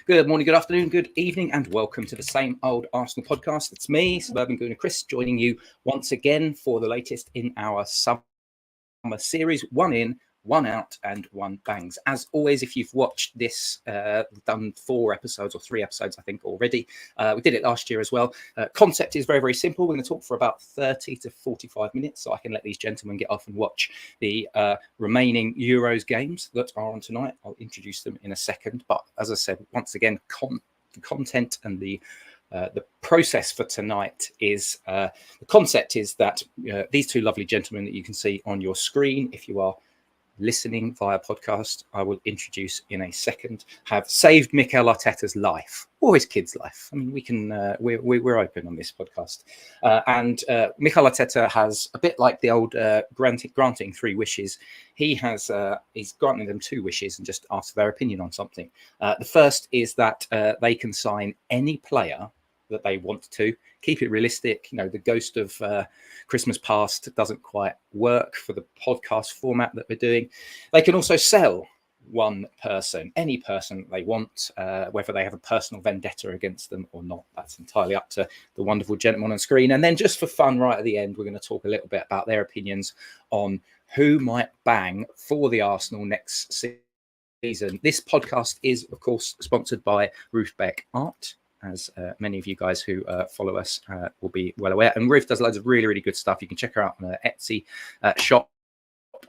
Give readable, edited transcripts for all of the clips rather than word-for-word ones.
Good morning, good afternoon, good evening, and welcome to the Same Old Arsenal podcast. It's me, Suburban Gooner Chris, joining you once again for the latest in our summer series, One In, One Out, and One Bangs. As always, if you've watched this, we've done 4 episodes or 3 episodes, I think, already. We did it last year as well. Concept is very, very simple. We're going to talk for about 30 to 45 minutes, so I can let these gentlemen get off and watch the remaining Euros games that are on tonight. I'll introduce them in a second. But as I said, once again, the content and the process for tonight is the concept is that these two lovely gentlemen that you can see on your screen, if you are listening via podcast, I will introduce in a second, have saved Mikel Arteta's life, or his kid's life. I mean, we can we're open on this podcast. And Mikel Arteta has, a bit like the old granting 3 wishes, he's granting them 2 wishes and just asked their opinion on something. The first is that they can sign any player that they want to. Keep it realistic. You know, the ghost of Christmas past doesn't quite work for the podcast format that we're doing. They can also sell one person, any person they want, whether they have a personal vendetta against them or not. That's entirely up to the wonderful gentleman on screen. And then just for fun, right at the end, we're going to talk a little bit about their opinions on who might bang for the Arsenal next season. This podcast is, of course, sponsored by Roofbeck Art, as many of you guys who follow us will be well aware. And Ruth does loads of really, really good stuff. You can check her out on her Etsy shop.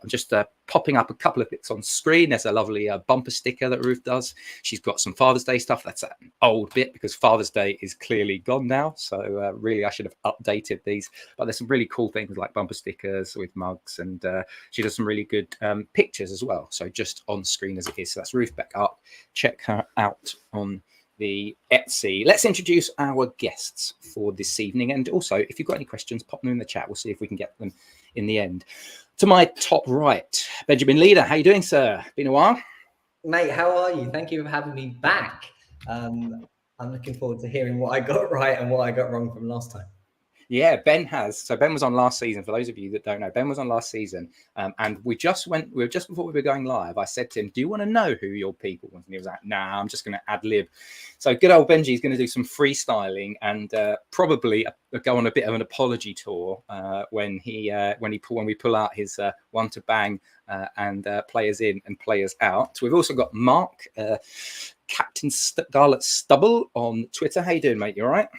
I'm just popping up a couple of bits on screen. There's a lovely bumper sticker that Ruth does. She's got some Father's Day stuff. That's an old bit because Father's Day is clearly gone now. So really, I should have updated these. But there's some really cool things like bumper stickers with mugs. And she does some really good pictures as well. So just on screen as it is. So that's Ruth Beck Art. Check her out on the Etsy. Let's introduce our guests for this evening. And also, if you've got any questions, pop them in the chat. We'll see if we can get them in the end. To my top right, Benjamin Leeder. How you doing, sir? Been a while. Mate, how are you? Thank you for having me back. I'm looking forward to hearing what I got right and what I got wrong from last time. Yeah, Ben has. So Ben was on last season. For those of you that don't know, Ben was on last season, and we were just before we were going live. I said to him, "Do you want to know who your people was?" And he was like, "Nah, I'm just going to ad lib." So good old Benji is going to do some freestyling and probably go on a bit of an apology tour when we pull out his one to bang and players in and players out. We've also got Mark, Captain Scarlet Stubble on Twitter. How you doing, mate? You all right?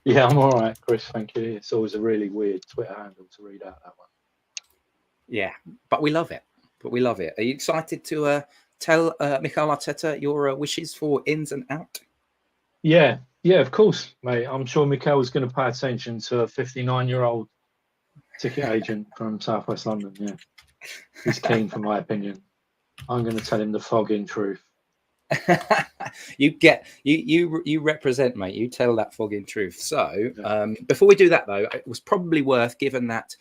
Yeah, I'm all right, Chris. Thank you. It's always a really weird Twitter handle to read out, that one. Yeah, but we love it. Are you excited to tell Mikel Arteta your wishes for ins and out? Yeah, of course, mate. I'm sure Mikel's going to pay attention to a 59-year-old ticket agent from Southwest London. Yeah, he's keen for my opinion. I'm going to tell him the fogging truth. You represent, mate. You tell that fogging truth. So before we do that, though, it was probably worth, given that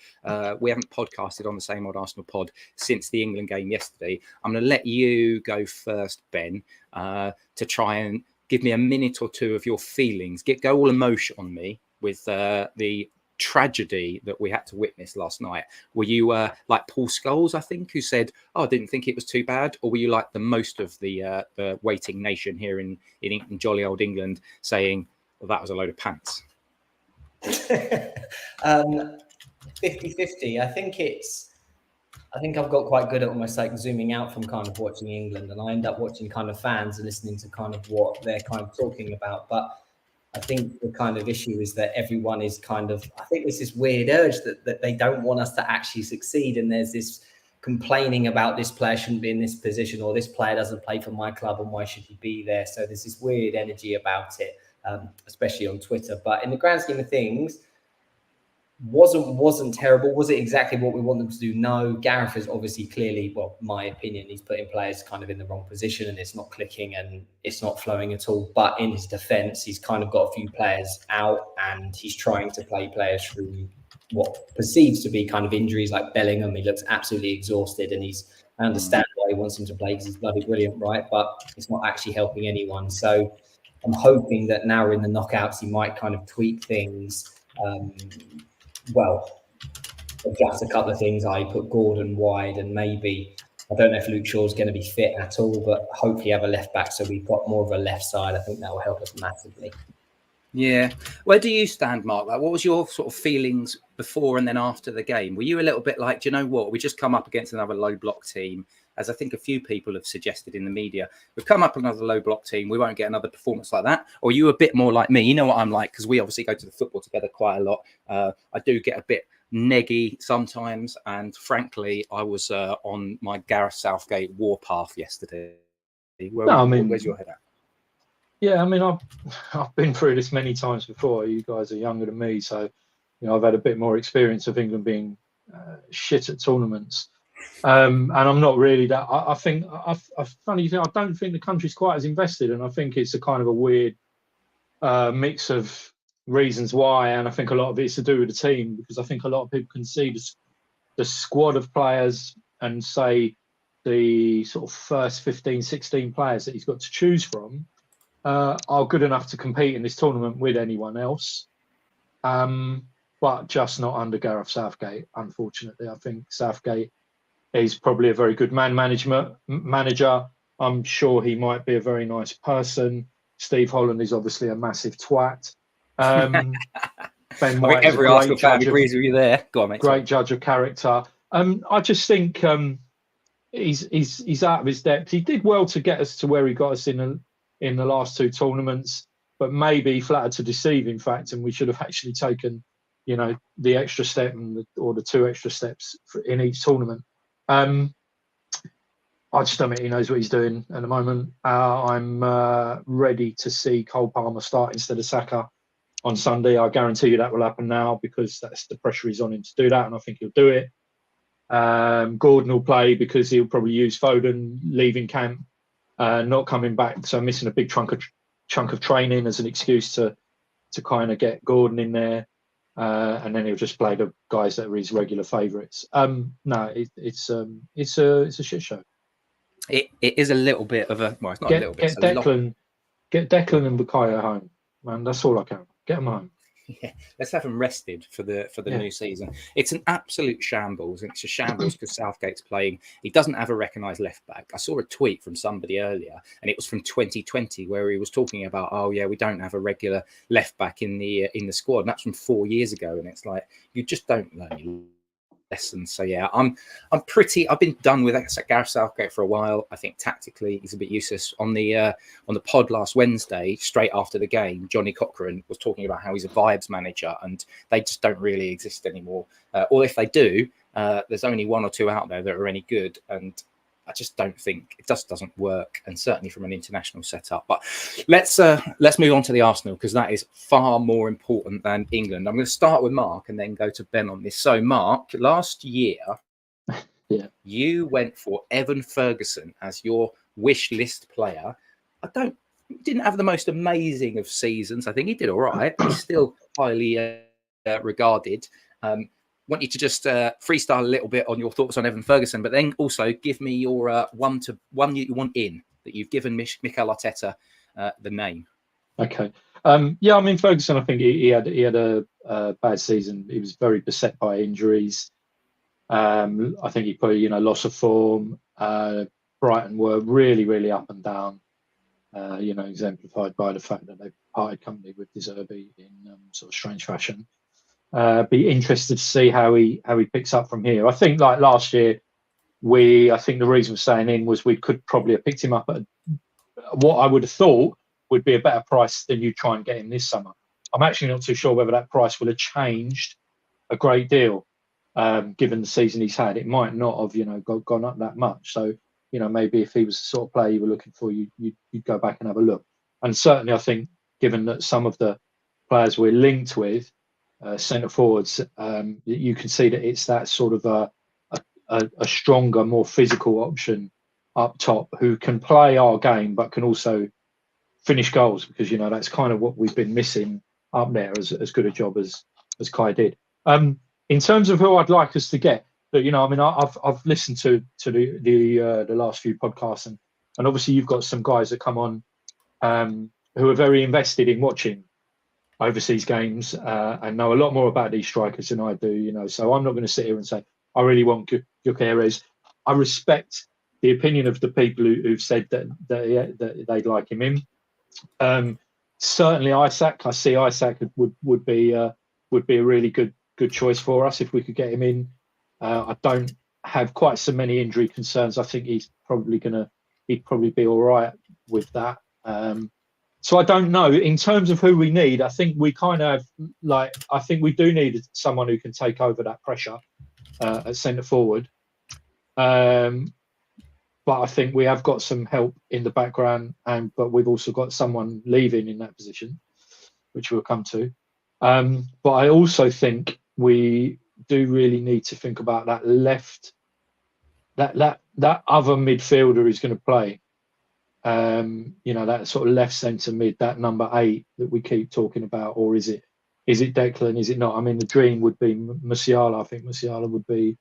we haven't podcasted on the Same Old Arsenal pod since the England game yesterday, I'm going to let you go first, Ben, to try and give me a minute or two of your feelings. Go all emotion on me with the tragedy that we had to witness last night. Were you like Paul Scholes, I think, who said, "Oh, I didn't think it was too bad," or were you like the most of the waiting nation here in jolly old England saying, "Well, that was a load of pants"? 50-50. I think I've got quite good at almost like zooming out from kind of watching England, and I end up watching kind of fans and listening to kind of what they're kind of talking about. But I think the kind of issue is that everyone is kind of, I think there's this weird urge that they don't want us to actually succeed. And there's this complaining about this player shouldn't be in this position, or this player doesn't play for my club and why should he be there? So there's this weird energy about it, especially on Twitter. But in the grand scheme of things, wasn't terrible. Was it exactly what we want them to do? No. Gareth is obviously clearly, well, my opinion, he's putting players kind of in the wrong position and it's not clicking and it's not flowing at all. But in his defence, he's kind of got a few players out and he's trying to play players through what perceives to be kind of injuries like Bellingham. He looks absolutely exhausted and I understand why he wants him to play because he's bloody brilliant, right? But it's not actually helping anyone. So I'm hoping that now we're in the knockouts, he might kind of tweak things. Just a couple of things. I put Gordon wide and maybe I don't know if Luke Shaw's going to be fit at all, but hopefully have a left back so we've got more of a left side. I think that will help us massively. Yeah. Where do you stand, Mark? Like, what was your sort of feelings before and then after the game? Were you a little bit like, do you know what? We just come up against another low block team, as I think a few people have suggested in the media. We've come up another low block team. We won't get another performance like that. Or are you a bit more like me? You know what I'm like, because we obviously go to the football together quite a lot. I do get a bit neggy sometimes. And frankly, I was on my Gareth Southgate warpath yesterday. Where's your head at? Yeah, I mean, I've been through this many times before. You guys are younger than me, so I've had a bit more experience of England being shit at tournaments, and I'm not really that. I think funny thing. I don't think the country's quite as invested, and I think it's a kind of a weird mix of reasons why. And I think a lot of it's to do with the team, because I think a lot of people can see the squad of players and say the sort of first 15, 16 players that he's got to choose from are good enough to compete in this tournament with anyone else, but just not under Gareth Southgate, unfortunately. I think Southgate is probably a very good manager. I'm sure he might be a very nice person. Steve Holland is obviously a massive twat. Ben White every Arsenal fan agrees with you there. Go on, mate. Great judge of character. I just think he's out of his depth. He did well to get us to where he got us in the last two tournaments, but maybe flattered to deceive, in fact, and we should have actually taken, the extra step or the two extra steps in each tournament. I just don't think he knows what he's doing at the moment. I'm ready to see Cole Palmer start instead of Saka on Sunday. I guarantee you that will happen now, because that's the pressure is on him to do that, and I think he'll do it. Gordon will play because he'll probably use Foden leaving camp, not coming back, so missing a big chunk of training as an excuse to kind of get Gordon in there, and then he'll just play the guys that are his regular favourites. No, it's a shit show. It is a little bit of a it's not a little bit. Get Declan and Bukayo home, man. That's all I can. Get them home. Yeah, let's have him rested for the new season. It's an absolute shambles, and it's a shambles because Southgate's playing. He doesn't have a recognised left back. I saw a tweet from somebody earlier, and it was from 2020, where he was talking about, oh yeah, we don't have a regular left back in the squad, and that's from 4 years ago. And it's like, you just don't learn your lessons. So yeah, I've been done with Gareth Southgate for a while. I think tactically he's a bit useless. On the pod last Wednesday, straight after the game, Johnny Cochran was talking about how he's a vibes manager, and they just don't really exist anymore. Or if they do, there's only one or two out there that are any good, and I just don't think it doesn't work, and certainly from an international setup. But let's move on to the Arsenal, because that is far more important than England. I'm going to start with Mark and then go to Ben on this. So, Mark, last year, you went for Evan Ferguson as your wish list player. Didn't have the most amazing of seasons. I think he did all right. He's still highly regarded. Want you to just freestyle a little bit on your thoughts on Evan Ferguson, but then also give me your one you want in that you've given Mikel Arteta the name. Okay. Yeah, I mean, Ferguson, I think he had a bad season. He was very beset by injuries. I think he put loss of form. Brighton were really, really up and down. Exemplified by the fact that they parted company with De Zerbi in sort of strange fashion. Be interested to see how he picks up from here. I think like last year, I think the reason for staying in was we could probably have picked him up at what I would have thought would be a better price than you try and get him this summer. I'm actually not too sure whether that price will have changed a great deal, given the season he's had. It might not have gone up that much. So maybe if he was the sort of player you were looking for, you'd go back and have a look. And certainly, I think given that some of the players we're linked with, centre forwards, you can see that it's that sort of a stronger, more physical option up top who can play our game but can also finish goals, because that's kind of what we've been missing up there, as good a job as Kai did. In terms of who I'd like us to get, but I've listened to the last few podcasts, and obviously you've got some guys that come on who are very invested in watching overseas games and know a lot more about these strikers than I do, so I'm not going to sit here and say I really want Gyökeres. I respect the opinion of the people who've said that they'd like him in. Certainly, Isak. I see Isak would be a really good choice for us if we could get him in. I don't have quite so many injury concerns. I think he'd probably be all right with that. So I don't know. In terms of who we need, I think we kind of I think we do need someone who can take over that pressure at centre forward. But I think we have got some help in the background, but we've also got someone leaving in that position, which we'll come to. But I also think we do really need to think about that that other midfielder who's going to play. That sort of left centre mid, that number 8 that we keep talking about, or is it Declan? Is it not? I mean, the dream would be Musiala. I think Musiala would be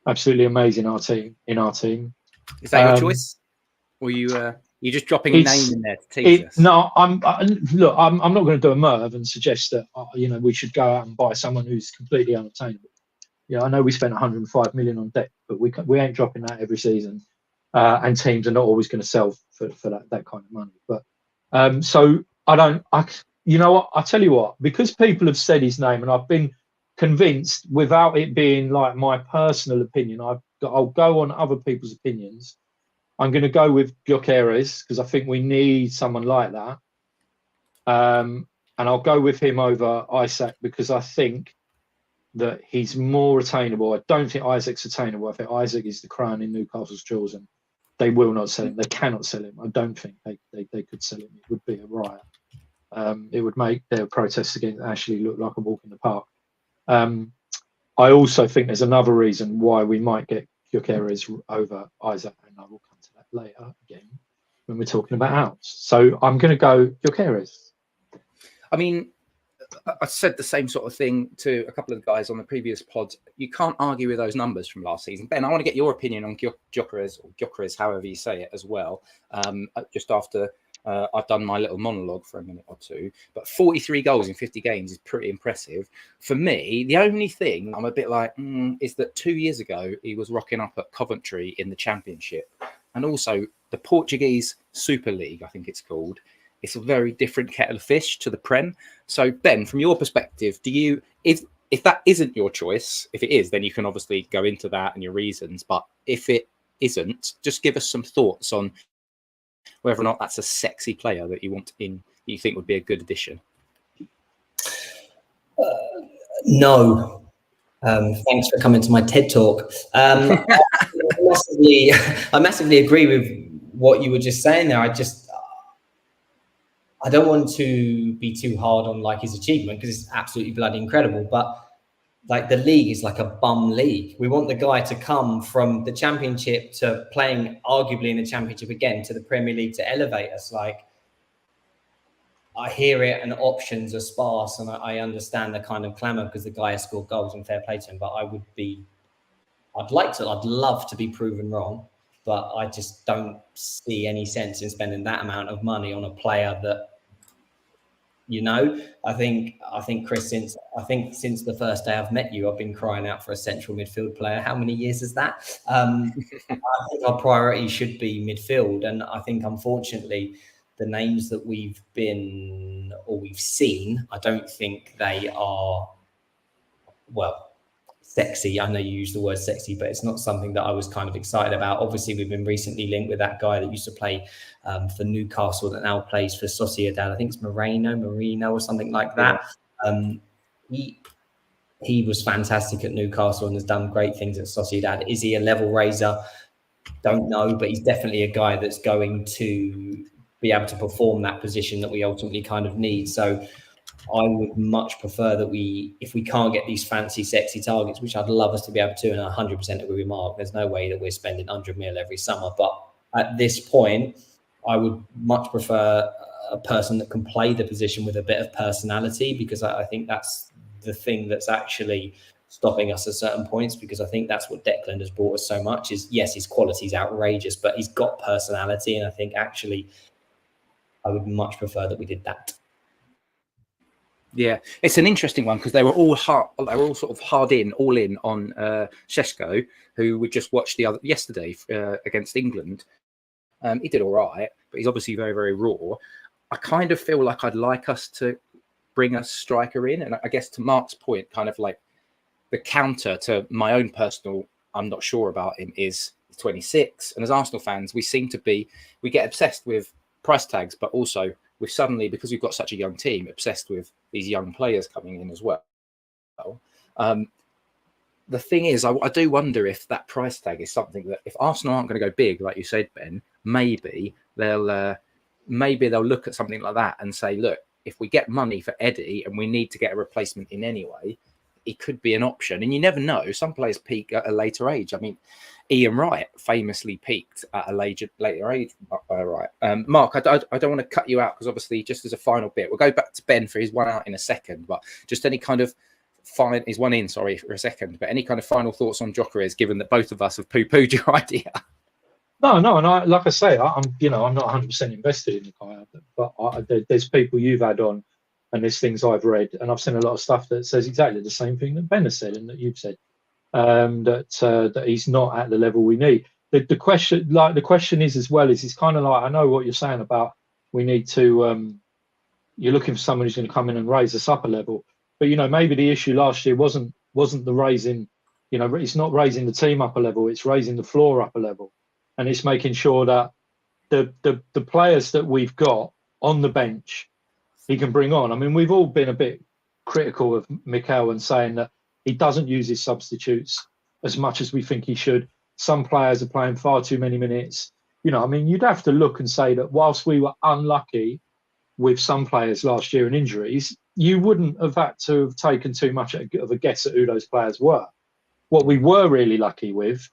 absolutely amazing in our team. Is that your choice, or you're just dropping a name in there to tease us? No, I'm not going to do a Merv and suggest that we should go out and buy someone who's completely unattainable. I know we spent 105 million on debt, but we ain't dropping that every season, and teams are not always going to sell for that kind of money. But so you know what? I tell you what, because people have said his name, and I've been convinced without it being like my personal opinion. I'll go on other people's opinions. I'm going to go with Gyökeres because I think we need someone like that. And I'll go with him over Isak because I think that he's more attainable. I don't think Isak's attainable. I think Isak is the crown in Newcastle's jewels, and they will not sell him. They cannot sell him. I don't think they could sell him. It would be a riot. It would make their protests against Ashley look like a walk in the park. I also think there's another reason why we might get Gyökeres over Isak, and I will come to that later again when we're talking about outs. So I'm going to go Gyökeres. I mean, I said the same sort of thing to a couple of the guys on the previous pod. You can't argue with those numbers from last season. Ben, I want to get your opinion on Gyökeres, however you say it, as well. Just after I've done my little monologue for a minute or two, but 43 goals in 50 games is pretty impressive. For me, the only thing I'm a bit like is that 2 years ago, he was rocking up at Coventry in the Championship. And also the Portuguese Super League, I think it's called. It's a very different kettle of fish to the Prem. So, Ben, from your perspective, if that isn't your choice, if it is, then you can obviously go into that and your reasons. But if it isn't, just give us some thoughts on whether or not that's a sexy player that you want in, you think would be a good addition. No. Thanks for coming to my TED Talk. I massively agree with what you were just saying there. I don't want to be too hard on like his achievement because it's absolutely bloody incredible, but like the league is like a bum league. We want the guy to come from the Championship to playing arguably in the Championship again to the Premier League to elevate us. Like, I hear it and options are sparse, and I understand the kind of clamour because the guy has scored goals and fair play to him. But I'd love to be proven wrong, but I just don't see any sense in spending that amount of money on a player that, I think Chris, since the first day I've met you, I've been crying out for a central midfield player. How many years is that? I think our priority should be midfield. And I think, unfortunately, the names that we've seen, I don't think they are, sexy. I know you use the word sexy, but it's not something that I was kind of excited about. Obviously, we've been recently linked with that guy that used to play for Newcastle that now plays for Sociedad. I think it's Marino or something like that. He was fantastic at Newcastle and has done great things at Sociedad. Is he a level raiser? Don't know, but he's definitely a guy that's going to be able to perform that position that we ultimately kind of need. So I would much prefer that if we can't get these fancy, sexy targets, which I'd love us to be able to, and 100% agree with Mark, there's no way that we're spending 100 mil every summer. But at this point, I would much prefer a person that can play the position with a bit of personality, because I think that's the thing that's actually stopping us at certain points, because I think that's what Declan has brought us so much is, yes, his quality is outrageous, but he's got personality. And I think actually I would much prefer that we did that. Yeah, it's an interesting one because they were all sort of all in on Šeško, who we just watched yesterday against England. He did all right, but he's obviously very, very raw. I kind of feel like I'd like us to bring a striker in, and I guess to Mark's point, kind of like the counter to my own personal, I'm not sure about him, is 26. And as Arsenal fans, we get obsessed with price tags, but also we've suddenly, because we've got such a young team, obsessed with these young players coming in as well. The thing is, I do wonder if that price tag is something that, if Arsenal aren't going to go big, like you said, Ben, maybe they'll look at something like that and say, look, if we get money for Eddie and we need to get a replacement in anyway, it could be an option. And you never know. Some players peak at a later age. I mean, Ian Wright famously peaked at a later age. Right. Mark, I don't want to cut you out because obviously, just as a final bit, we'll go back to Ben for his one out in a second. But just any kind of his one in, sorry, for a second. But any kind of final thoughts on Gyökeres, given that both of us have poo-pooed your idea? No, and I'm not 100% invested in the guy, but there's people you've had on, and there's things I've read, and I've seen a lot of stuff that says exactly the same thing that Ben has said and that you've said, that he's not at the level we need. The question is, as well, is it's kind of like, I know what you're saying about we need to. You're looking for someone who's going to come in and raise us up a level, but maybe the issue last year wasn't the raising. It's not raising the team up a level; it's raising the floor up a level, and it's making sure that the players that we've got on the bench, he can bring on. I mean, we've all been a bit critical of Mikel and saying that he doesn't use his substitutes as much as we think he should. Some players are playing far too many minutes. I mean, you'd have to look and say that whilst we were unlucky with some players last year and injuries, you wouldn't have had to have taken too much of a guess at who those players were. What we were really lucky with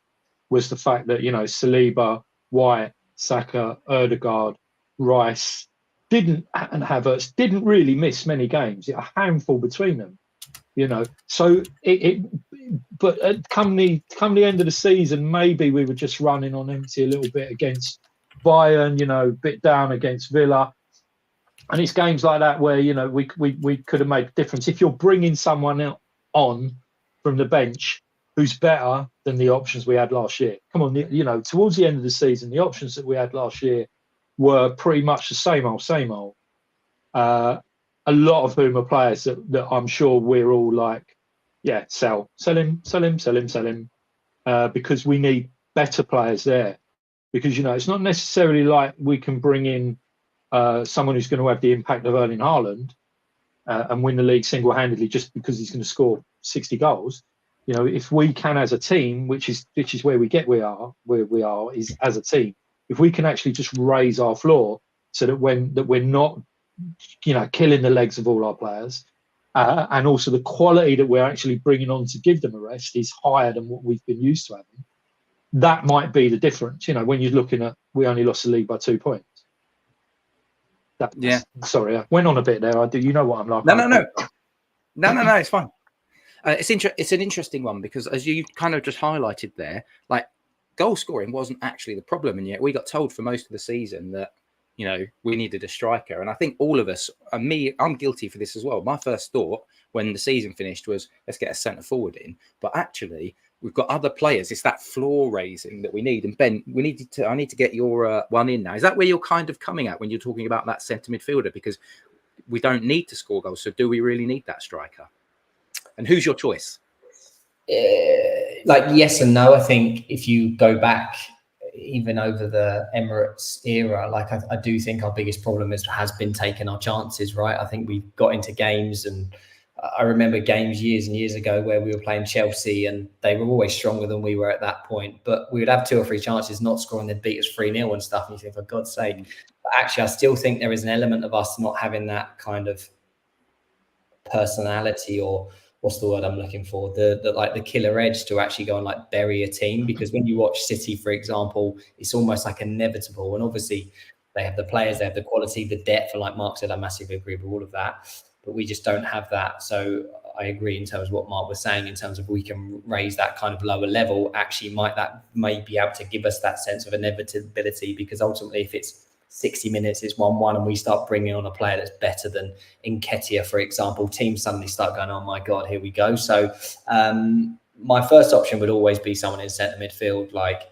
was the fact that, Saliba, White, Saka, Ødegaard, Rice, and Havertz didn't really miss many games. A handful between them, So but come the end of the season, maybe we were just running on empty a little bit against Bayern, bit down against Villa, and it's games like that where we could have made a difference. If you're bringing someone on from the bench who's better than the options we had last year, come on, towards the end of the season, the options that we had last year were pretty much the same old. A lot of whom are players that I'm sure we're all like, yeah, sell him, because we need better players there. Because, it's not necessarily like we can bring in someone who's going to have the impact of Erling Haaland and win the league single-handedly just because he's going to score 60 goals. If we can, as a team, which is where we are is as a team, if we can actually just raise our floor so that we're not, killing the legs of all our players, and also the quality that we're actually bringing on to give them a rest is higher than what we've been used to having. That might be the difference. When you're looking at, we only lost the league by 2 points. Sorry, I went on a bit there. I do. You know what I'm like. No. It's fine. It's an interesting one because, as you kind of just highlighted there, like, goal scoring wasn't actually the problem, and yet we got told for most of the season that we needed a striker. And I think all of us, and me, I'm guilty for this as well. My first thought when the season finished was, let's get a centre forward in. But actually, we've got other players. It's that floor raising that we need. And Ben, I need to get your one in now. Is that where you're kind of coming at when you're talking about that centre midfielder? Because we don't need to score goals. So do we really need that striker? And who's your choice? Yes and no. I think if you go back even over the Emirates era, I do think our biggest problem has been taking our chances, right? I think we got into games, and I remember games years and years ago where we were playing Chelsea and they were always stronger than we were at that point, but we would have 2 or 3 chances not scoring, they'd beat us 3-0 and stuff, and you think, for God's sake. But actually, I still think there is an element of us not having that kind of personality, or what's the word I'm looking for? The killer edge to actually go and bury a team. Because when you watch City, for example, it's almost inevitable. And obviously they have the players, they have the quality, the depth. And like Mark said, I massively agree with all of that, but we just don't have that. So I agree in terms of what Mark was saying, in terms of we can raise that kind of lower level. Actually, may be able to give us that sense of inevitability, because ultimately if it's 60 minutes, it's 1-1, and we start bringing on a player that's better than Nketiah, for example, teams suddenly start going, oh my God, here we go. So my first option would always be someone in centre midfield, like,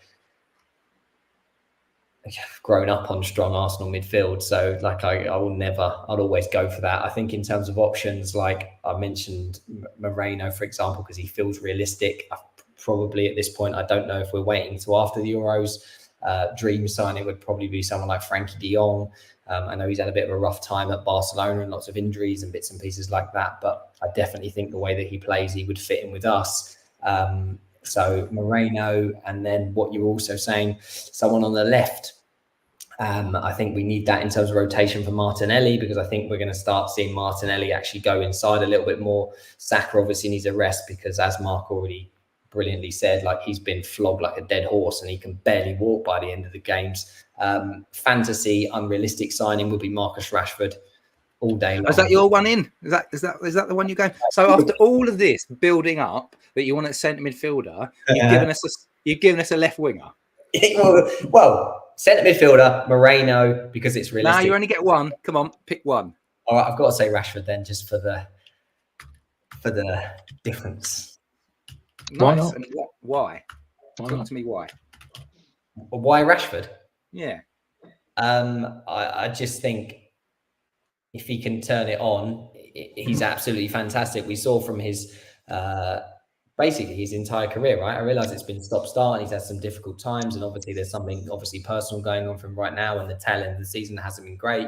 grown up on strong Arsenal midfield. So like I'd always go for that. I think in terms of options, like I mentioned Moreno, for example, because he feels realistic. Probably at this point, I don't know if we're waiting till after the Euros. Dream signing would probably be someone like Frankie de Jong. I know he's had a bit of a rough time at Barcelona and lots of injuries and bits and pieces like that, but I definitely think the way that he plays, he would fit in with us. So Moreno, and then what you're also saying, someone on the left. I think we need that in terms of rotation for Martinelli, because I think we're going to start seeing Martinelli actually go inside a little bit more. Saka obviously needs a rest because, as Mark already brilliantly said, like, he's been flogged like a dead horse and he can barely walk by the end of the games. Fantasy unrealistic signing would be Marcus Rashford all day long. Is that your one in? Is that the one you go? So after all of this building up that you want a centre midfielder, you've given us a left winger. Well, centre midfielder, Moreno, because it's realistic. Now you only get one. Come on, pick one. All right, I've got to say Rashford then, just for the difference. Nice. Why not? And why? Talk to me why. Why Rashford? Yeah. I just think if he can turn it on, he's absolutely fantastic. We saw from his basically his entire career, right? I realise it's been stop-start and he's had some difficult times, and obviously there's something personal going on for him right now, and the tail end of the season hasn't been great.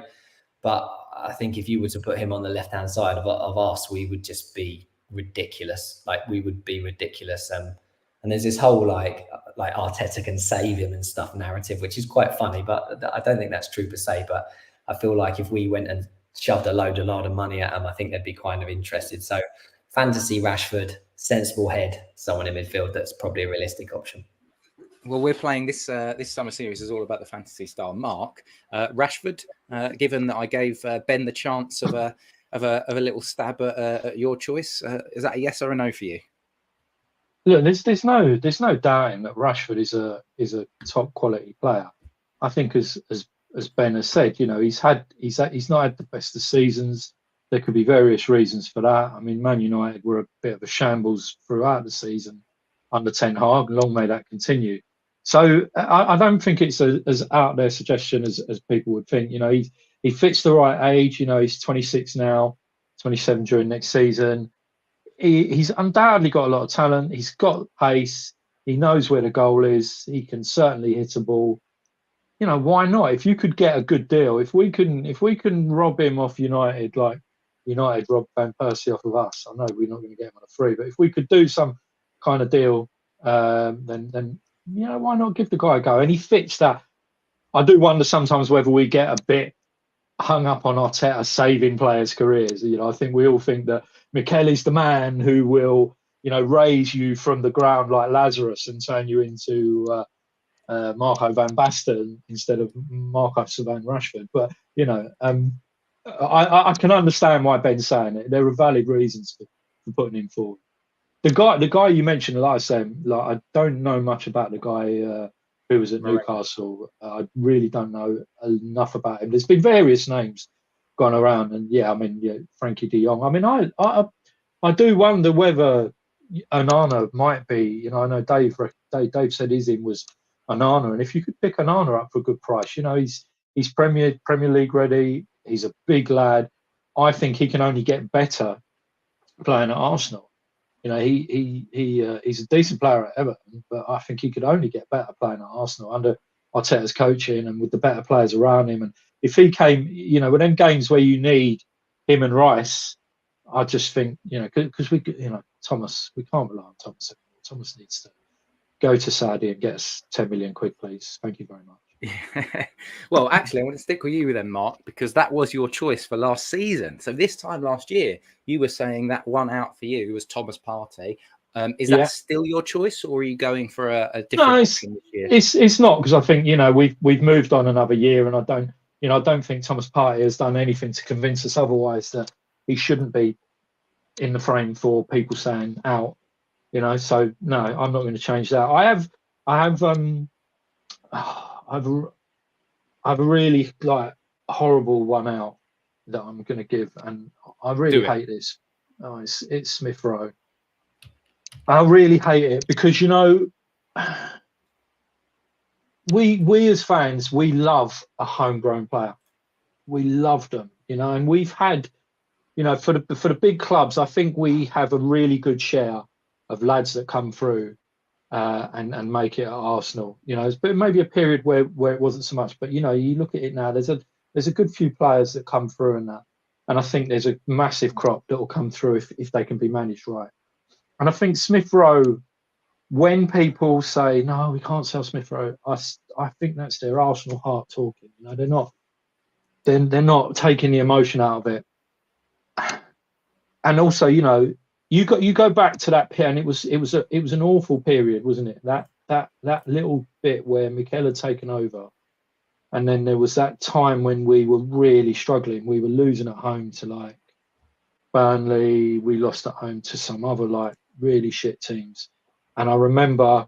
But I think if you were to put him on the left-hand side of us, we would just be ridiculous. Like, we would be ridiculous. And there's this whole like Arteta can save him and stuff narrative, which is quite funny, but I don't think that's true per se. But I feel like if we went and shoved a lot of money at him, I think they'd be kind of interested. So fantasy Rashford, sensible head, someone in midfield that's probably a realistic option. Well, we're playing this summer series is all about the fantasy style. Mark, Rashford. Given that I gave Ben the chance of a little stab at your choice, is that a yes or a no for you? Look, there's no doubting that Rashford is a top quality player. I think as Ben has said, you know, he's not had the best of seasons. There could be various reasons for that. I mean, Man United were a bit of a shambles throughout the season under Ten Hag. Long may that continue. So I don't think it's as out there suggestion as people would think. You know, he fits the right age. You know, he's 26 now, 27 during next season. He's undoubtedly got a lot of talent. He's got pace. He knows where the goal is. He can certainly hit a ball. You know, why not? If you could get a good deal, if we can rob him off United, like United robbed Van Persie off of us. I know we're not going to get him on a free, but if we could do some kind of deal, then you know, why not give the guy a go? And he fits that. I do wonder sometimes whether we get a bit hung up on Arteta saving players' careers. You know, I think we all think that Mikel is the man who will, you know, raise you from the ground like Lazarus and turn you into Marco van Basten instead of Marcus van Rashford. But you know, I can understand why Ben's saying it. There are valid reasons for putting him forward. The guy you mentioned, like I said, like I don't know much about the guy who was at Newcastle. I really don't know enough about him. There's been various names gone around, and yeah, I mean, yeah, Frankie de Jong. I mean, I do wonder whether Onana might be. You know, I know Dave said his in was Onana, and if you could pick Onana up for a good price, you know, he's Premier League ready. He's a big lad. I think he can only get better playing at Arsenal. You know, he's a decent player at Everton, but I think he could only get better playing at Arsenal under Arteta's coaching and with the better players around him. And if he came, you know, with them games where you need him and Rice, I just think, you know, because we can't rely on Thomas anymore. Thomas needs to go to Saudi and get us 10 million quid, please. Thank you very much. Well, actually, I want to stick with you then, Mark, because that was your choice for last season. So this time last year, you were saying that one out for you was Thomas Partey. Is that still your choice, or are you going for a different option this year? It's not, because I think, you know, we've moved on another year, and I don't think Thomas Partey has done anything to convince us otherwise that he shouldn't be in the frame for people saying out. You know, so no, I'm not going to change that. I have a really horrible one out that I'm going to give, and I really hate this. Oh, it's Smith Rowe. I really hate it because we as fans, we love a homegrown player. We love them, and we've had, for the big clubs, I think we have a really good share of lads that come through and make it at Arsenal. It's been maybe a period where it wasn't so much, but you look at it now. There's a good few players that come through and that, and I think there's a massive crop that will come through if they can be managed right. And I think Smith Rowe, when people say no, we can't sell Smith Rowe, I think that's their Arsenal heart talking. They're not taking the emotion out of it. And also, you go back to that period, and it was an awful period, wasn't it? That little bit where Mikel had taken over, and then there was that time when we were really struggling. We were losing at home to Burnley. We lost at home to some other really shit teams. And I remember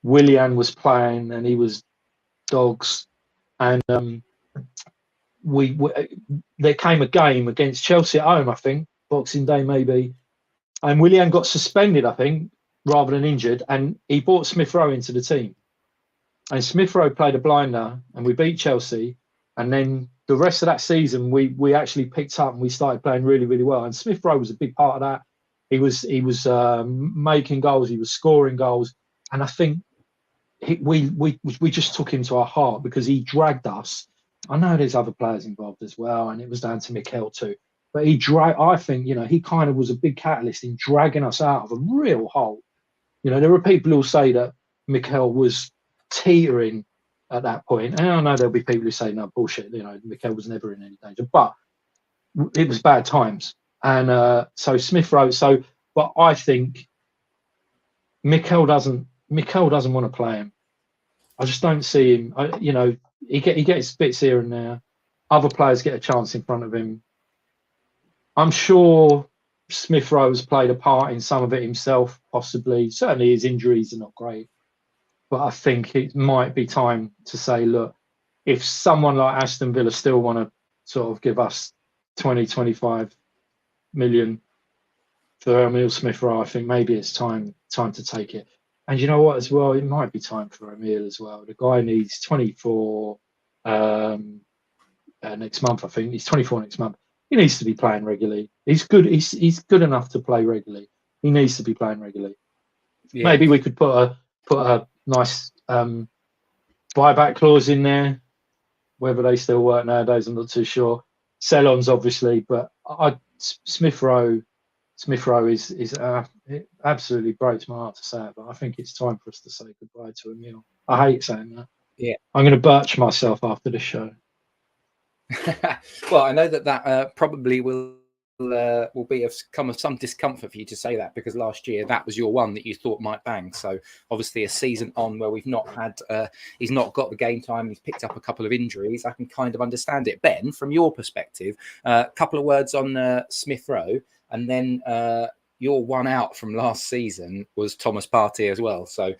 Willian was playing, and he was dogs. And there came a game against Chelsea at home, I think, Boxing Day maybe, and Willian got suspended, I think, rather than injured, and he brought Smith Rowe into the team. And Smith Rowe played a blinder, and we beat Chelsea. And then the rest of that season, we actually picked up and we started playing really, really well. And Smith Rowe was a big part of that. He was making goals, he was scoring goals, and I think we just took him to our heart because he dragged us. I know there's other players involved as well, and it was down to Mikel too. But I think, he kind of was a big catalyst in dragging us out of a real hole. There are people who'll say that Mikel was teetering at that point. And I know there'll be people who say, no, bullshit, Mikel was never in any danger. But it was bad times. And so Smith Rowe, but I think Mikel doesn't want to play him. I just don't see him. He gets bits here and there. Other players get a chance in front of him. I'm sure Smith Rowe's played a part in some of it himself, possibly. Certainly his injuries are not great. But I think it might be time to say, look, if someone like Aston Villa still want to sort of give us 20-25 million for Emile Smith Rowe, I think maybe it's time to take it. And you know what, as well, it might be time for Emile as well. The guy needs 24 next month, I think. He's 24 next month. He needs to be playing regularly. He's good. He's good enough to play regularly. He needs to be playing regularly. Yeah. Maybe we could put a nice buyback clause in there. Whether they still work nowadays, I'm not too sure. Sell-ons, obviously, but Smith Rowe is it absolutely breaks my heart to say it, but I think it's time for us to say goodbye to Emile. I hate saying that. Yeah, I'm going to birch myself after this show. Well, I know that probably will be come of some discomfort for you to say that, because last year that was your one that you thought might bang. So obviously a season on where we've not had he's not got the game time, he's picked up a couple of injuries, I can kind of understand it. Ben, from your perspective, a couple of words on Smith Rowe, and then your one out from last season was Thomas Partey as well. So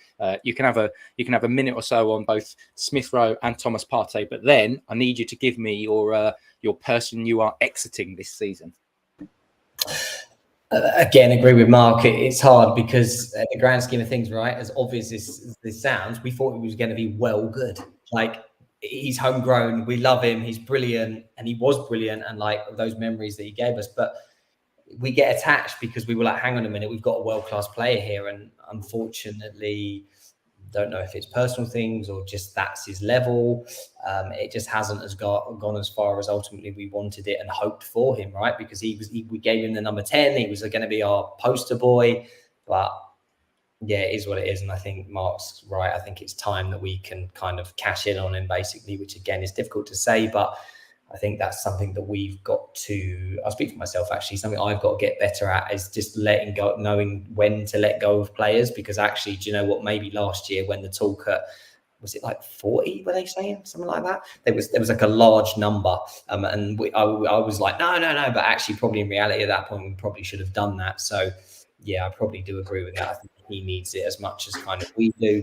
you can have a minute or so on both Smith Rowe and Thomas Partey, but then I need you to give me your person you are exiting this season. Again, agree with Mark. It's hard because in the grand scheme of things, right, as obvious as this sounds, we thought he was going to be well good. He's homegrown, we love him, he's brilliant, and he was brilliant, and those memories that he gave us. But we get attached because we were like, hang on a minute, we've got a world-class player here. And unfortunately, don't know if it's personal things or just that's his level. It just hasn't gone as far as ultimately we wanted it and hoped for him, right? Because we gave him the number 10. He was going to be our poster boy. But yeah, it is what it is. And I think Mark's right. I think it's time that we can kind of cash in on him, basically, which again is difficult to say, but I think that's something that we've got to, I'll speak for myself actually, something I've got to get better at is just letting go, knowing when to let go of players. Because actually, do you know what, maybe last year when the talk was it 40, were they saying? Something like that? There was a large number. And I was like, no. But actually probably in reality at that point, we probably should have done that. So yeah, I probably do agree with that. I think he needs it as much as kind of we do.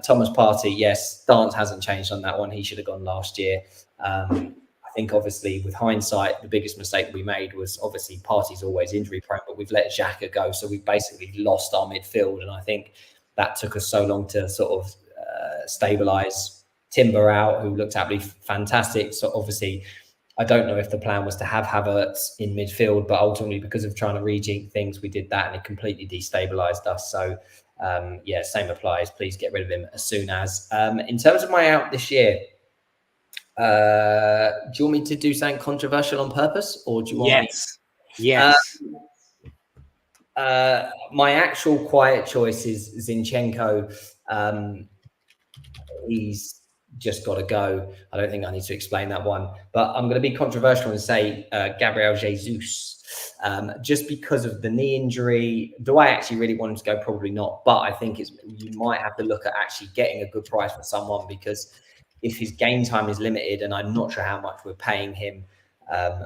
Thomas Partey, yes, stance hasn't changed on that one. He should have gone last year. I think obviously with hindsight, the biggest mistake we made was obviously Partey's always injury prone, but we've let Xhaka go. So we've basically lost our midfield. And I think that took us so long to sort of stabilise. Timber out, who looked absolutely fantastic. So obviously, I don't know if the plan was to have Havertz in midfield, but ultimately because of trying to rejig things, we did that and it completely destabilised us. So yeah, same applies. Please get rid of him as soon as. In terms of my out this year, do you want me to do something controversial on purpose, or do you want me? Yes. My actual quiet choice is Zinchenko. He's just got to go. I don't think I need to explain that one, but I'm going to be controversial and say Gabriel Jesus, just because of the knee injury. Do I actually really want him to go? Probably not, but I think you might have to look at actually getting a good price for someone, because if his game time is limited, and I'm not sure how much we're paying him,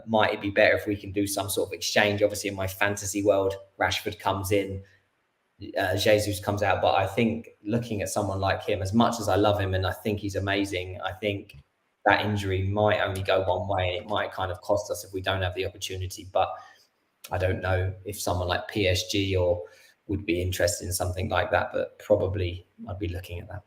might it be better if we can do some sort of exchange? Obviously, in my fantasy world, Rashford comes in, Jesus comes out, but I think looking at someone like him, as much as I love him and I think he's amazing, I think that injury might only go one way, and it might kind of cost us if we don't have the opportunity. But I don't know if someone like PSG or would be interested in something like that, but probably I'd be looking at that.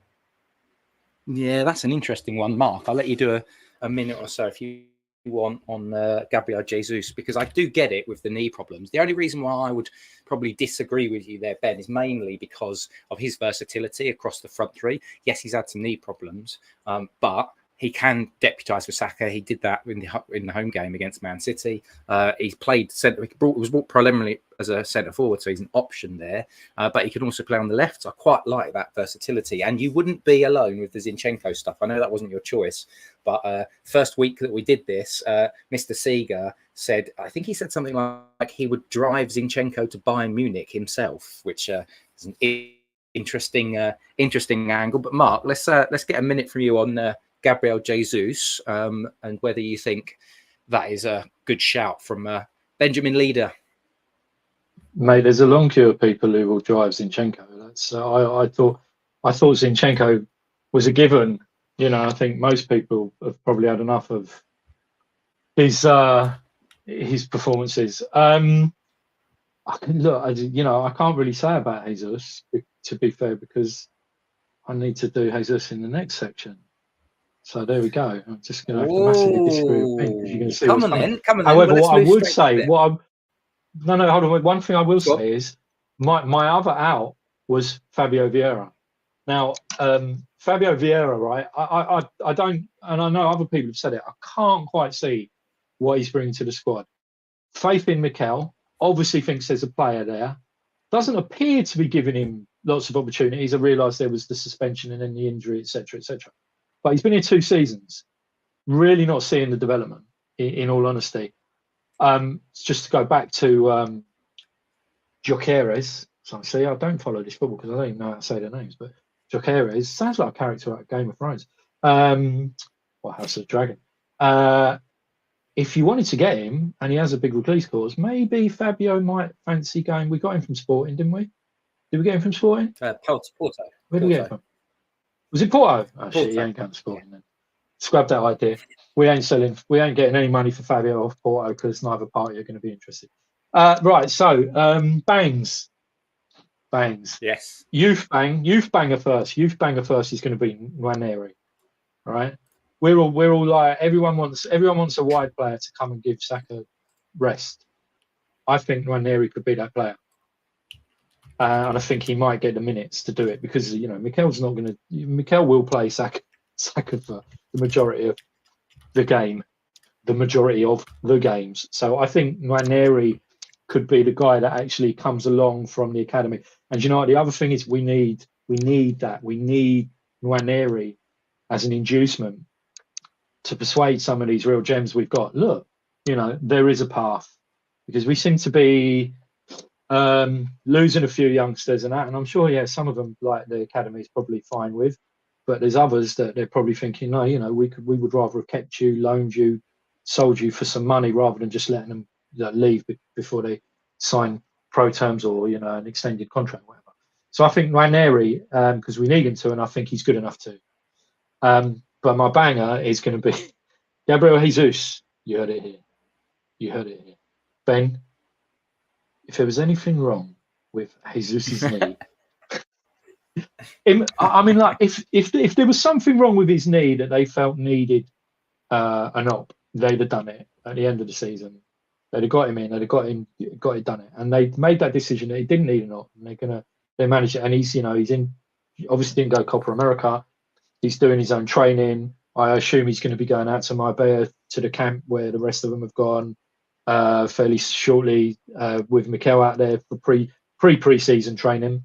Yeah, that's an interesting one, Mark. I'll let you do a minute or so if you want on Gabriel Jesus, because I do get it with the knee problems. The only reason why I would probably disagree with you there, Ben, is mainly because of his versatility across the front three. Yes, he's had some knee problems, but he can deputise for Saka. He did that in the home game against Man City. He's played centre. Was brought preliminarily as a centre forward, so he's an option there. But he can also play on the left. So I quite like that versatility. And you wouldn't be alone with the Zinchenko stuff. I know that wasn't your choice, but first week that we did this, Mr. Seeger said, I think he said something like he would drive Zinchenko to Bayern Munich himself, which is an interesting angle. But Mark, let's get a minute from you on Gabriel Jesus, and whether you think that is a good shout from Benjamin Leeder. Mate, there's a long queue of people who will drive Zinchenko. That's I thought Zinchenko was a given. You know, I think most people have probably had enough of his performances. I can't really say about Jesus, to be fair, because I need to do Jesus in the next section. So there we go. I'm just going to have to massively disagree with Ben, because you're going to see what's coming. Come on then. However, well, what I would say, hold on. One thing I will Go on. say is my other out was Fabio Vieira. Now, Fabio Vieira, right? I don't, and I know other people have said it, I can't quite see what he's bringing to the squad. Faith in Mikel, obviously thinks there's a player there. Doesn't appear to be giving him lots of opportunities. I realised there was the suspension and then the injury, etc., etc. But he's been here 2 seasons, really not seeing the development, in all honesty. Just to go back to Gyökeres. So see, I don't follow this football because I don't even know how to say their names, but Gyökeres sounds like a character out of Game of Thrones. Or House of the Dragon. If you wanted to get him, and he has a big release clause, maybe Fabio might fancy going. We got him from Sporting, didn't we? Did we get him from Sporting? Porto. Where did we get him from? Was it Porto? Oh, shit, he ain't going to Sporting then. Scrub that idea. We ain't getting any money for Fabio off Porto, because neither party are going to be interested. Right, so Bangs. Yes. Youth banger first. Youth banger first is going to be Nwaneri, right? We're all like, everyone wants a wide player to come and give Saka rest. I think Nwaneri could be that player, and I think he might get the minutes to do it, because Mikel's not going to. Mikel will play Saka for the majority of the games. So I think Nwaneri could be the guy that actually comes along from the academy. And you know what? The other thing is we need that. We need Nwaneri as an inducement to persuade some of these real gems we've got. Look, there is a path, because we seem to be losing a few youngsters and that. And I'm sure, some of them, like the academy, is probably fine with. But there's others that they're probably thinking, no, we would rather have kept you, loaned you, sold you for some money, rather than just letting them leave before they sign pro terms or an extended contract, whatever. So I think Ranieri, because we need him to, and I think he's good enough to. But my banger is going to be Gabriel Jesus. You heard it here. You heard it here. Ben, if there was anything wrong with Jesus' knee, I mean, like if there was something wrong with his knee that they felt needed an op, they'd have done it at the end of the season. They'd have got him in. They'd have got it done it, and they made that decision that he didn't need an op, and they managed it. And he's in. Obviously, didn't go Copa America. He's doing his own training. I assume he's going to be going out to Marbella to the camp where the rest of them have gone fairly shortly, with Mikel out there for pre-season training.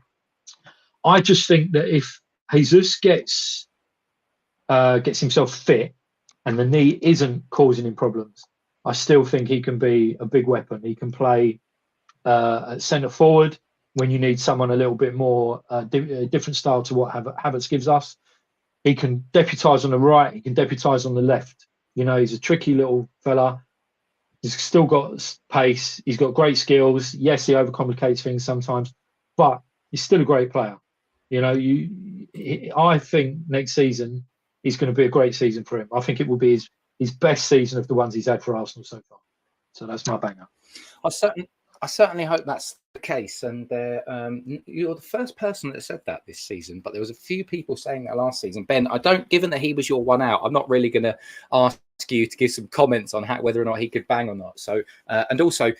I just think that if Jesus gets himself fit and the knee isn't causing him problems, I still think he can be a big weapon. He can play at centre forward when you need someone a little bit more different style to what Havertz gives us. He can deputise on the right. He can deputise on the left. He's a tricky little fella. He's still got pace. He's got great skills. Yes, he overcomplicates things sometimes, but he's still a great player. I think next season is going to be a great season for him. I think it will be his best season of the ones he's had for Arsenal so far. So that's my banger. I certainly hope that's the case. And you're the first person that said that this season, but there was a few people saying that last season. Ben, given that he was your one out, I'm not really going to ask you to give some comments on whether or not he could bang or not. So, and also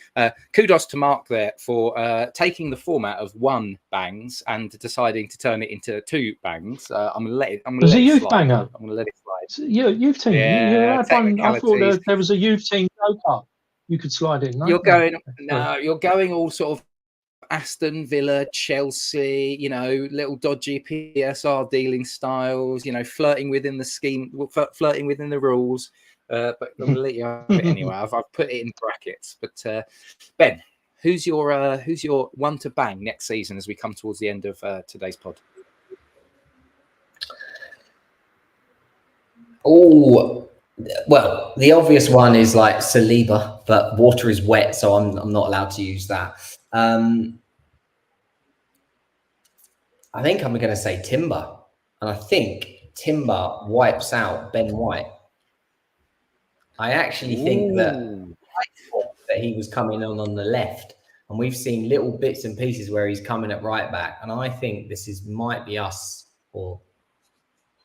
kudos to Mark there for taking the format of one bangs and deciding to turn it into two bangs. I'm going to let it. I'm going to let a it youth slide. banger. I'm going to let it slide. Youth team. Yeah, I thought there was a youth team go-kart. You could slide in. You're going all sort of Aston Villa, Chelsea, little dodgy PSR dealing styles, flirting within the scheme, flirting within the rules. But I'm gonna let you have it anyway. I've put it in brackets. But Ben, who's your one to bang next season as we come towards the end of today's pod? Oh, well, the obvious one is like Saliba, but water is wet, so I'm not allowed to use that. I think I'm going to say Timber, and I think Timber wipes out Ben White. I actually think that he was coming on the left, and we've seen little bits and pieces where he's coming at right back, and I think might be us or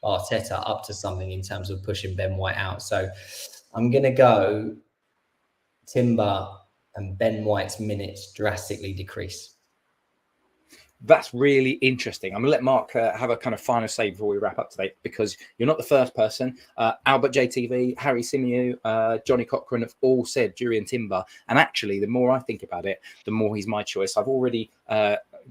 Arteta up to something in terms of pushing Ben White out. So I'm going to go Timber, and Ben White's minutes drastically decrease. That's really interesting. I'm going to let Mark have a kind of final say before we wrap up today, because you're not the first person. Albert JTV, Harry Symeou, Johnny Cochran have all said Jurriën Timber. And actually, the more I think about it, the more he's my choice. I've already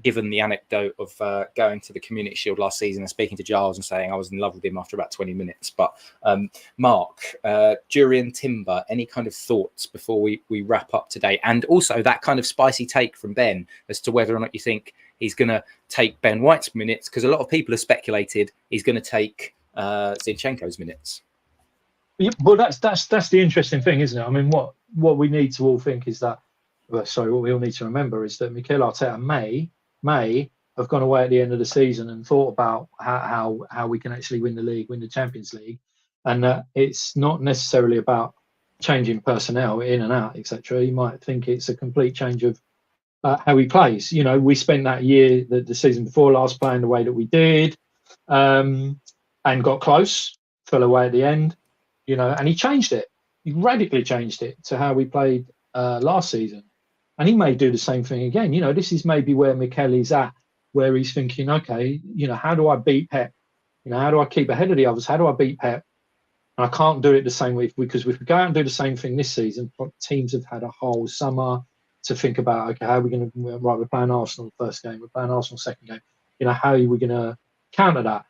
given the anecdote of going to the Community Shield last season and speaking to Giles and saying I was in love with him after about 20 minutes. But Mark, Jurriën Timber, any kind of thoughts before we wrap up today? And also that kind of spicy take from Ben as to whether or not you think he's going to take Ben White's minutes, because a lot of people have speculated he's going to take Zinchenko's minutes. Yeah, well, that's the interesting thing, isn't it? I mean, what we need to all think is that, what we all need to remember is that Mikel Arteta may have gone away at the end of the season and thought about how we can actually win the Champions League, and that it's not necessarily about changing personnel in and out, etc. You might think it's a complete change of how he plays. We spent that year, the season before last, playing the way that we did, and got close, fell away at the end, and he changed it. He radically changed it to how we played last season. And he may do the same thing again. This is maybe where Mikel is at, where he's thinking, okay, how do I beat Pep? How do I keep ahead of the others? How do I beat Pep? And I can't do it the same way, because if we go out and do the same thing this season, teams have had a whole summer to think about, okay, how are we going to, we're playing Arsenal first game, we're playing Arsenal second game, how are we going to counter that?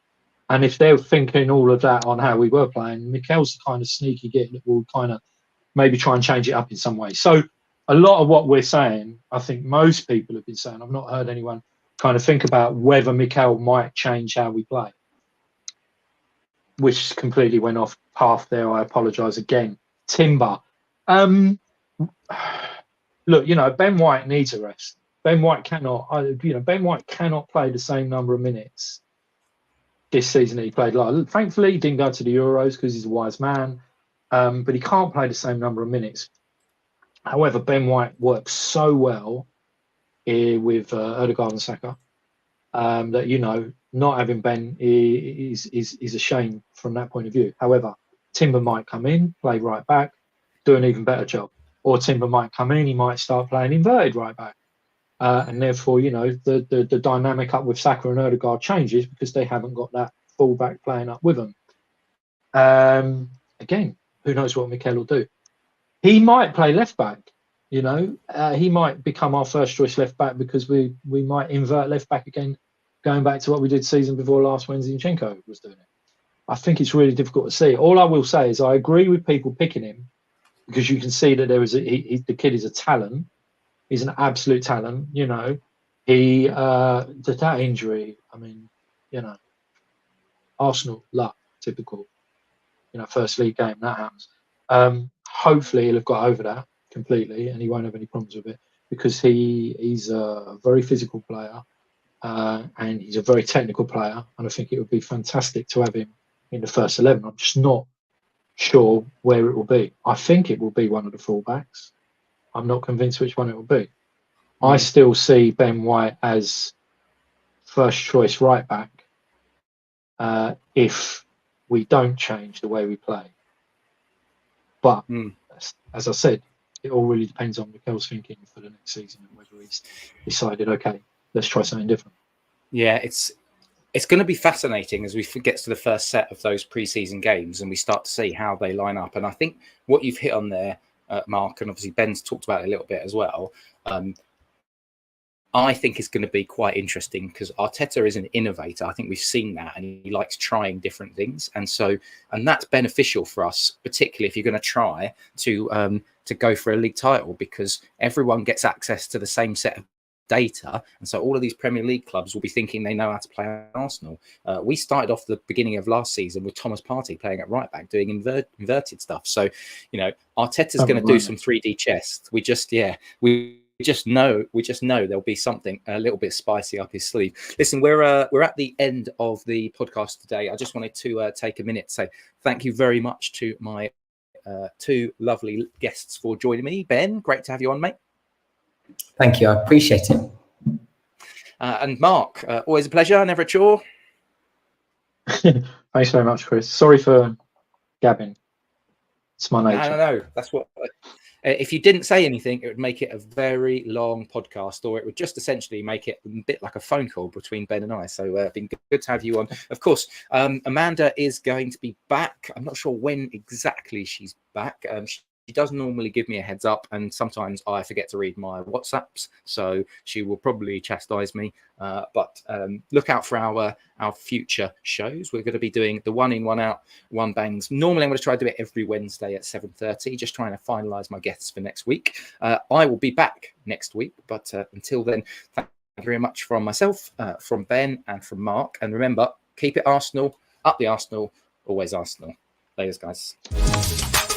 And if they're thinking all of that on how we were playing, Mikel's the kind of sneaky git that will kind of maybe try and change it up in some way. So a lot of what we're saying, I think most people have been saying, I've not heard anyone kind of think about whether Mikel might change how we play, which completely went off path there. I apologise again. Timber. Look, Ben White needs a rest. Ben White cannot. Ben White cannot play the same number of minutes this season that he played. Thankfully, he didn't go to the Euros because he's a wise man, but he can't play the same number of minutes. However, Ben White works so well here with Ødegaard and Saka that not having Ben is a shame from that point of view. However, Timber might come in, play right back, do an even better job, or Timber might come in, he might start playing inverted right back. And therefore, the dynamic up with Saka and Ødegaard changes because they haven't got that fullback playing up with them. Again, who knows what Mikel will do? He might play left back. He might become our first choice left back because we might invert left back again, going back to what we did season before last when Zinchenko was doing it. I think it's really difficult to see. All I will say is I agree with people picking him because you can see that the kid is a talent. He's an absolute talent. He that injury. I mean, Arsenal luck, typical. First league game that happens. Hopefully he'll have got over that completely and he won't have any problems with it because he's a very physical player and he's a very technical player, and I think it would be fantastic to have him in the first 11. I'm just not sure where it will be. I think it will be one of the fullbacks. I'm not convinced which one it will be. I still see Ben White as first choice right back if we don't change the way we play. But as I said, it all really depends on Mikel's thinking for the next season and whether he's decided, okay, let's try something different. Yeah, it's going to be fascinating as we get to the first set of those pre-season games and we start to see how they line up. And I think what you've hit on there, Mark, and obviously Ben's talked about it a little bit as well, I think it's going to be quite interesting because Arteta is an innovator. I think we've seen that, and he likes trying different things, and that's beneficial for us, particularly if you're going to try to go for a league title, because everyone gets access to the same set of data, and so all of these Premier League clubs will be thinking they know how to play Arsenal. We started off the beginning of last season with Thomas Partey playing at right back, doing inverted stuff. So Arteta's going to do some 3D chess. We just know there'll be something a little bit spicy up his sleeve. Listen, we're at the end of the podcast today. I just wanted to take a minute to say thank you very much to my two lovely guests for joining me. Ben, great to have you on, mate. Thank you, I appreciate it. And Mark, always a pleasure, never a chore. Thanks very much, Chris. Sorry for gabbing. It's my nature. No, that's what. If you didn't say anything, it would make it a very long podcast, or it would just essentially make it a bit like a phone call between Ben and I. So it's been good to have you on. Of course, Amanda is going to be back. I'm not sure when exactly she's back. She does normally give me a heads up, and sometimes I forget to read my WhatsApps, so she will probably chastise me. But look out for our future shows. We're going to be doing the 1 in, 1 out, 1 bangs. Normally, I'm going to try to do it every Wednesday at 7:30, just trying to finalise my guests for next week. I will be back next week, but until then, thank you very much from myself, from Ben, and from Mark. And remember, keep it Arsenal, up the Arsenal, always Arsenal. Laters, guys.